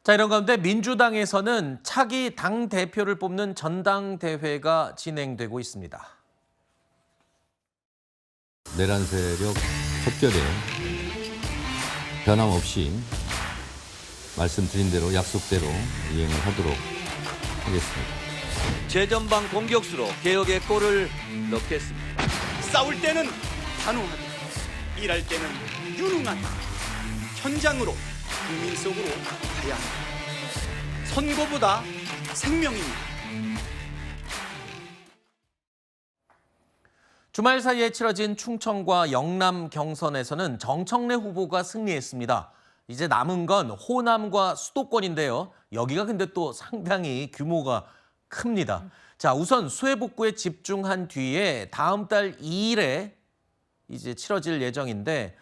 자, 이런 가운데 민주당에서는 차기 당대표를 뽑는 전당대회가 진행되고 있습니다. 내란 세력 척결에 변함없이 말씀드린 대로 약속대로 이행을 하도록 하겠습니다. 최전방 공격수로 개혁의 골을 넣겠습니다. 싸울 때는 단호하게, 일할 때는 유능하게, 현장으로, 국민 속으로 가야 합니다. 선거보다 생명입니다. 주말 사이에 치러진 충청과 영남 경선에서는 정청래 후보가 승리했습니다. 이제 남은 건 호남과 수도권인데요. 여기가 근데 또 상당히 규모가 큽니다. 자, 우선 수해 복구에 집중한 뒤에 다음 달 2일에 이제 치러질 예정인데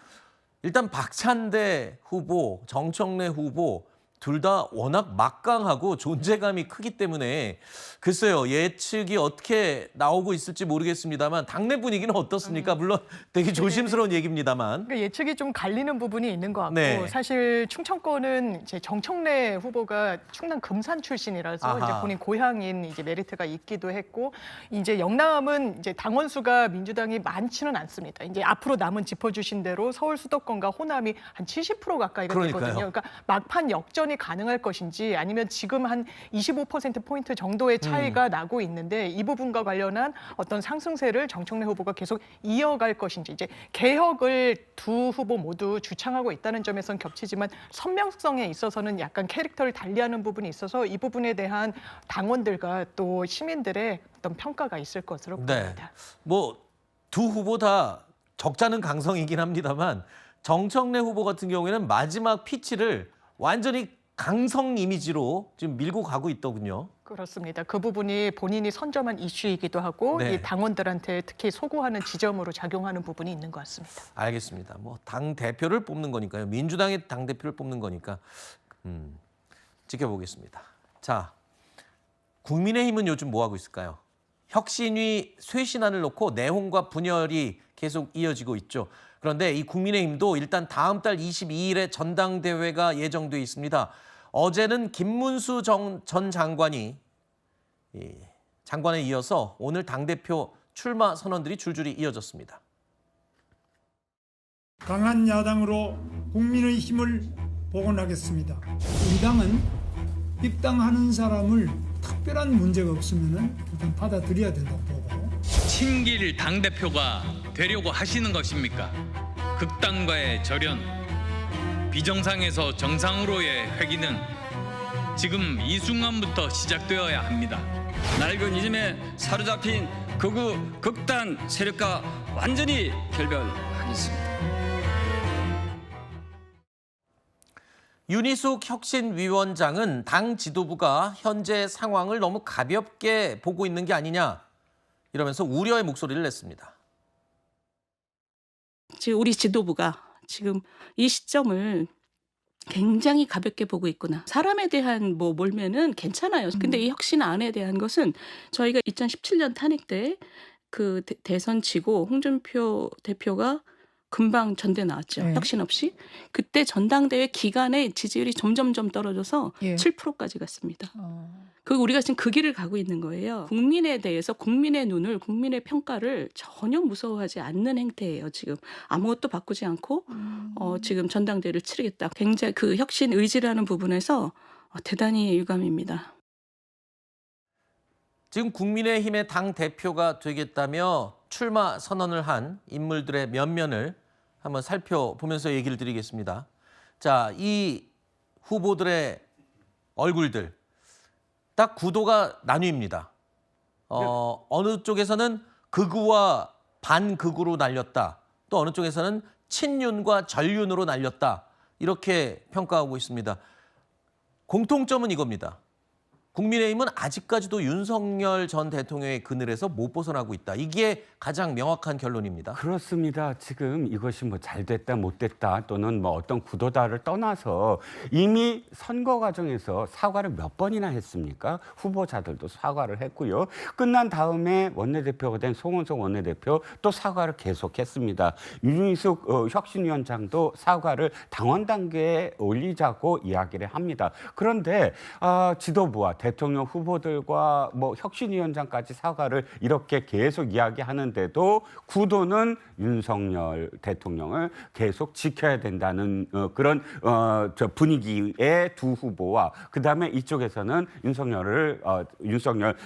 일단 박찬대 후보, 정청래 후보 둘 다 워낙 막강하고 존재감이 크기 때문에 글쎄요, 예측이 어떻게 나오고 있을지 모르겠습니다만 당내 분위기는 어떻습니까? 물론 되게 조심스러운 얘기입니다만. 그러니까 예측이 좀 갈리는 부분이 있는 것 같고 네. 사실 충청권은 이제 정청래 후보가 충남 금산 출신이라서 이제 본인 고향인 이제 메리트가 있기도 했고 이제 영남은 이제 당원 수가 민주당이 많지는 않습니다. 이제 앞으로 남은 짚어주신 대로 서울 수도권과 호남이 한 70% 가까이가 그러니까요. 되거든요. 그러니까 막판 역전이 가능할 것인지 아니면 지금 한 25%포인트 정도의 차이가 나고 있는데 이 부분과 관련한 어떤 상승세를 정청래 후보가 계속 이어갈 것인지 이제 개혁을 두 후보 모두 주창하고 있다는 점에선 겹치지만 선명성에 있어서는 약간 캐릭터를 달리하는 부분이 있어서 이 부분에 대한 당원들과 또 시민들의 어떤 평가가 있을 것으로 보입니다. 네. 뭐 두 후보 다 적잖은 강성이긴 합니다만 정청래 후보 같은 경우에는 마지막 피치를 완전히 강성 이미지로 지금 밀고 가고 있더군요. 그렇습니다. 그 부분이 본인이 선점한 이슈이기도 하고 네. 이 당원들한테 특히 소구하는 지점으로 작용하는 부분이 있는 것 같습니다. 알겠습니다. 뭐 당 대표를 뽑는 거니까요. 민주당의 당 대표를 뽑는 거니까 지켜보겠습니다. 자, 국민의힘은 요즘 뭐 하고 있을까요? 혁신위 쇄신안을 놓고 내홍과 분열이 계속 이어지고 있죠. 그런데 이 국민의힘도 일단 다음 달 22일에 전당대회가 예정돼 있습니다. 어제는 김문수 전 장관이 장관에 이어서 오늘 당대표 출마 선언들이 줄줄이 이어졌습니다. 강한 야당으로 국민의 힘을 복원하겠습니다. 우리 당은 입당하는 사람을 특별한 문제가 없으면 일단 받아들여야 된다고 보고. 친길 당대표가 되려고 하시는 것입니까? 극단과의 절연, 비정상에서 정상으로의 회귀는 지금 이 순간부터 시작되어야 합니다. 낡은 이즘에 사로잡힌 극우 극단 세력과 완전히 결별하겠습니다. 윤희숙 혁신위원장은 당 지도부가 현재 상황을 너무 가볍게 보고 있는 게 아니냐 이러면서 우려의 목소리를 냈습니다. 지금 우리 지도부가 지금 이 시점을 굉장히 가볍게 보고 있구나. 사람에 대한 뭐 몰면은 괜찮아요. 근데 이 혁신안에 대한 것은 저희가 2017년 탄핵 때 그 대선 지고 홍준표 대표가 금방 전대 나왔죠. 네. 혁신 없이. 그때 전당대회 기간에 지지율이 점점점 떨어져서 예. 7%까지 갔습니다. 그 우리가 지금 그 길을 가고 있는 거예요. 국민에 대해서 국민의 눈을, 국민의 평가를 전혀 무서워하지 않는 행태예요. 지금 아무것도 바꾸지 않고 지금 전당대회를 치르겠다. 굉장히 그 혁신 의지라는 부분에서 대단히 유감입니다. 지금 국민의힘의 당 대표가 되겠다며 출마 선언을 한 인물들의 면면을 한번 살펴보면서 얘기를 드리겠습니다. 자, 이 후보들의 얼굴들 딱 구도가 나뉩니다. 어느 쪽에서는 극우와 반극우로 날렸다. 또 어느 쪽에서는 친윤과 전륜으로 날렸다. 이렇게 평가하고 있습니다. 공통점은 이겁니다. 국민의힘은 아직까지도 윤석열 전 대통령의 그늘에서 못 벗어나고 있다. 이게 가장 명확한 결론입니다. 그렇습니다. 지금 이것이 뭐 잘 됐다 못 됐다 또는 뭐 어떤 구도다를 떠나서 이미 선거 과정에서 사과를 몇 번이나 했습니까? 후보자들도 사과를 했고요. 끝난 다음에 원내대표가 된 송원석 원내대표 또 사과를 계속했습니다. 윤희숙 혁신위원장도 사과를 당원 단계에 올리자고 이야기를 합니다. 그런데 지도부와 대통령 후보들과 뭐 혁신위원장까지 사과를 이렇게 계속 이야기하는데도 구도는 윤석열 대통령을 계속 지켜야 된다는 그런 분위기의 두 후보와 그다음에 이쪽에서는 윤석열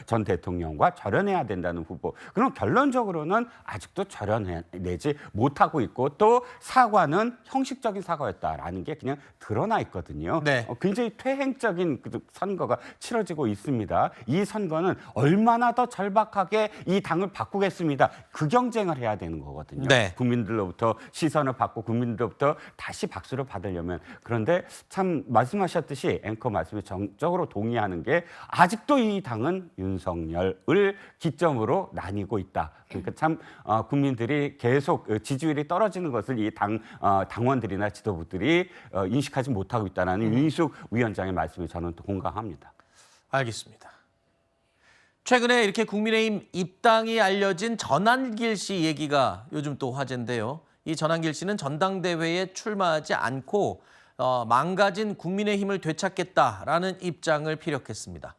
전 대통령과 절연해야 된다는 후보. 그럼 결론적으로는 아직도 절연내지 못하고 있고 또 사과는 형식적인 사과였다라는 게 그냥 드러나 있거든요. 네. 굉장히 퇴행적인 선거가 치러지고 있습니다. 이 선거는 얼마나 더 절박하게 이 당을 바꾸겠습니다. 그 경쟁을 해야 되는 거거든요. 네. 국민들로부터 시선을 받고 국민들로부터 다시 박수를 받으려면. 그런데 참 말씀하셨듯이 앵커 말씀에 정적으로 동의하는 게 아직도 이 당은 윤석열을 기점으로 나뉘고 있다. 그러니까 참 국민들이 계속 지지율이 떨어지는 것을 이 당원들이나 지도부들이 인식하지 못하고 있다는 윤희숙 위원장의 말씀에 저는 또 공감합니다. 알겠습니다. 최근에 이렇게 국민의힘 입당이 알려진 전한길 씨 얘기가 요즘 또 화제인데요. 이 전한길 씨는 전당대회에 출마하지 않고 망가진 국민의힘을 되찾겠다라는 입장을 피력했습니다.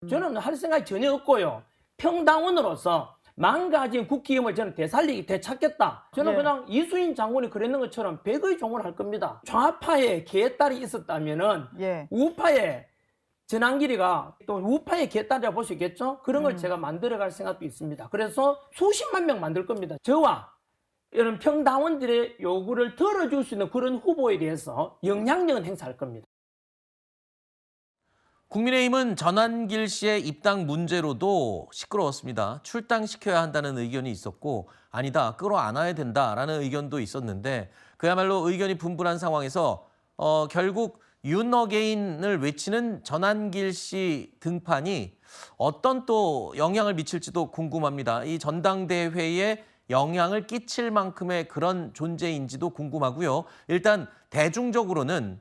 저는 할 생각이 전혀 없고요. 평당원으로서 망가진 국기임을 저는 되찾겠다. 저는 네. 그냥 이수인 장군이 그랬는 것처럼 백의 종을 할 겁니다. 좌파에 개딸이 있었다면은 예. 우파에 전한길이가 또 우파의 개딸이라고 볼 수 있겠죠? 그런 걸 제가 만들어갈 생각도 있습니다. 그래서 수십만 명 만들 겁니다. 저와 이런 평당원들의 요구를 들어줄 수 있는 그런 후보에 대해서 영향력은 행사할 겁니다. 국민의힘은 전한길 씨의 입당 문제로도 시끄러웠습니다. 출당시켜야 한다는 의견이 있었고 아니다, 끌어안아야 된다라는 의견도 있었는데 그야말로 의견이 분분한 상황에서 결국 윤 어게인을 외치는 전한길 씨 등판이 어떤 또 영향을 미칠지도 궁금합니다. 이 전당대회에 영향을 끼칠 만큼의 그런 존재인지도 궁금하고요. 일단 대중적으로는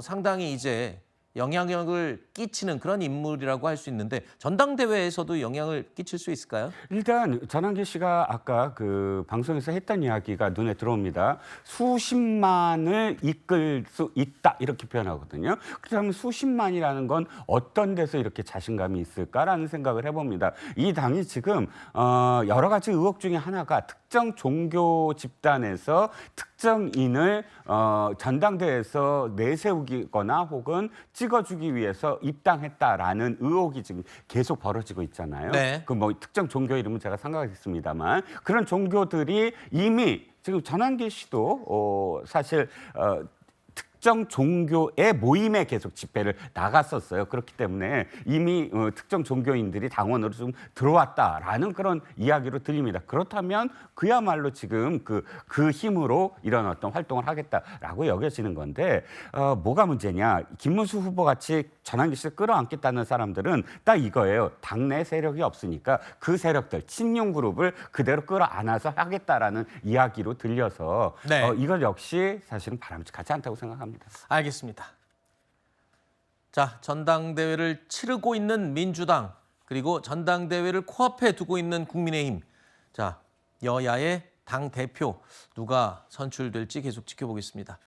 상당히 이제 영향력을 끼치는 그런 인물이라고 할 수 있는데 전당대회에서도 영향을 끼칠 수 있을까요? 일단 전한길 씨가 아까 그 방송에서 했던 이야기가 눈에 들어옵니다. 수십만을 이끌 수 있다 이렇게 표현하거든요. 그렇다면 수십만이라는 건 어떤 데서 이렇게 자신감이 있을까라는 생각을 해봅니다. 이 당이 지금 여러 가지 의혹 중에 하나가 특정 종교 집단에서 특정인을 전당대회에서 내세우거나 혹은 찍어주기 위해서 입당했다라는 의혹이 지금 계속 벌어지고 있잖아요. 네. 그 뭐 특정 종교 이름은 제가 생각하겠습니다만 그런 종교들이 이미 지금 전한길 씨도 사실 특정 종교의 모임에 계속 집회를 나갔었어요. 그렇기 때문에 이미 특정 종교인들이 당원으로 좀 들어왔다라는 그런 이야기로 들립니다. 그렇다면 그야말로 지금 그 힘으로 이런 어떤 활동을 하겠다라고 여겨지는 건데 뭐가 문제냐. 김문수 후보 같이 전한길 씨를 끌어안겠다는 사람들은 딱 이거예요. 당내 세력이 없으니까 그 세력들, 친윤 그룹을 그대로 끌어안아서 하겠다라는 이야기로 들려서 네. 이것 역시 사실은 바람직하지 않다고 생각합니다. 알겠습니다. 자, 전당대회를 치르고 있는 민주당 그리고 전당대회를 코앞에 두고 있는 국민의힘. 자, 여야의 당 대표 누가 선출될지 계속 지켜보겠습니다.